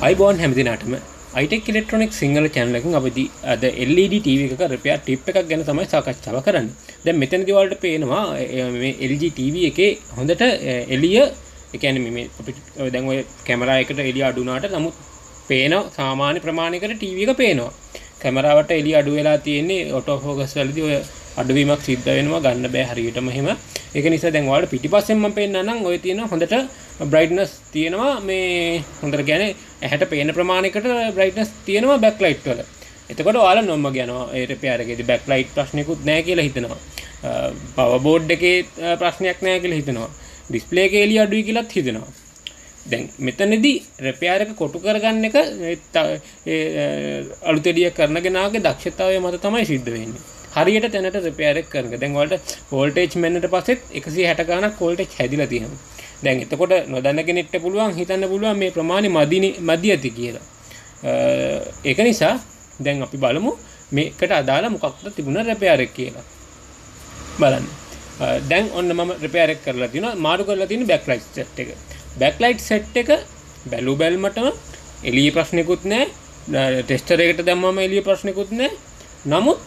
අයිබෝන් හැමදිනාටම iTEC ඉලෙක්ට්‍රොනික Sinhala channel එකකින් අපි අද LED TV එකක repair tip එකක් ගැන තමයි සාකච්ඡාව කරන්නේ. දැන් මෙතනදී ඔයාලට පේනවා මේ LG TV එකේ හොඳට එළිය ඒ කියන්නේ මේ අපිට දැන් ඔය කැමරා එකට එළිය අඩු වුණාට නමුත් පේන සාමාන්‍ය ප්‍රමාණයකට TV එක පේනවා. කැමරාවට එළිය අඩු වෙලා තියෙන්නේ ඔටෝ ෆෝකස් වලදී ඔය අඩුවීමක් සිද්ධ වෙනවා ගන්න බෑ හරියටම එහෙම. ඒක නිසා දැන් ඔයාලට පිටිපස්සෙන් මම පෙන්නන්නම් ඔය තියෙන හොඳට brightness තියෙනවා මේ හොඳට කියන්නේ ඇහැට පේන ප්‍රමාණයකට brightness තියෙනවා backlight වල. එතකොට ඔයාලා නොම්ම යනවා ඒ repair එකේදී backlight ප්‍රශ්නයක්වත් නැහැ කියලා හිතනවා. power board එකේ ප්‍රශ්නයක් නැහැ කියලා හිතනවා. display එකේ එළිය අඩුයි කියලාත් හිතනවා. දැන් මෙතනදී repair එක කොටු කරගන්න එක අලුත් එළිය කරන කෙනාගේ දක්ෂතාවය මත තමයි සිද්ධ වෙන්නේ. හරියට තැනට repair එක කරන. දැන් ඔයාලට voltage මෙන්නට පස්සෙත් 160 ගානක් voltage හැදිලා තියෙනවා. දැන් එතකොට නොදන්න කෙනෙක්ට පුළුවන් හිතන්න පුළුවන් මේ ප්‍රමාණය මදි ඇති කියලා. ඒක නිසා දැන් අපි බලමු මේකට අදාළ මොකක්ද තිබුණ repair එක කියලා. බලන්න. දැන් ඔන්න මම repair එක කරලා තිනවා. මාරු කරලා තියෙන backlight set එක. backlight set එක බැලු බැලමටම එළිය ප්‍රශ්නකුත් නැහැ. tester එකට දැම්මම එළිය ප්‍රශ්නකුත් නැහැ. නමුත්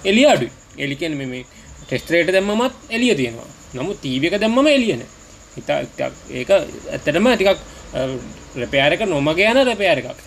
එළිය අඩුයි. එළිය කියන්නේ මේ tester එකට දැම්මමත් එළිය තියෙනවා. නමුත් TV එක දැම්මම එළිය නැහැ. ඒක ඇත්තටම ටිකක් repair එක නොමග යන repair එකක්.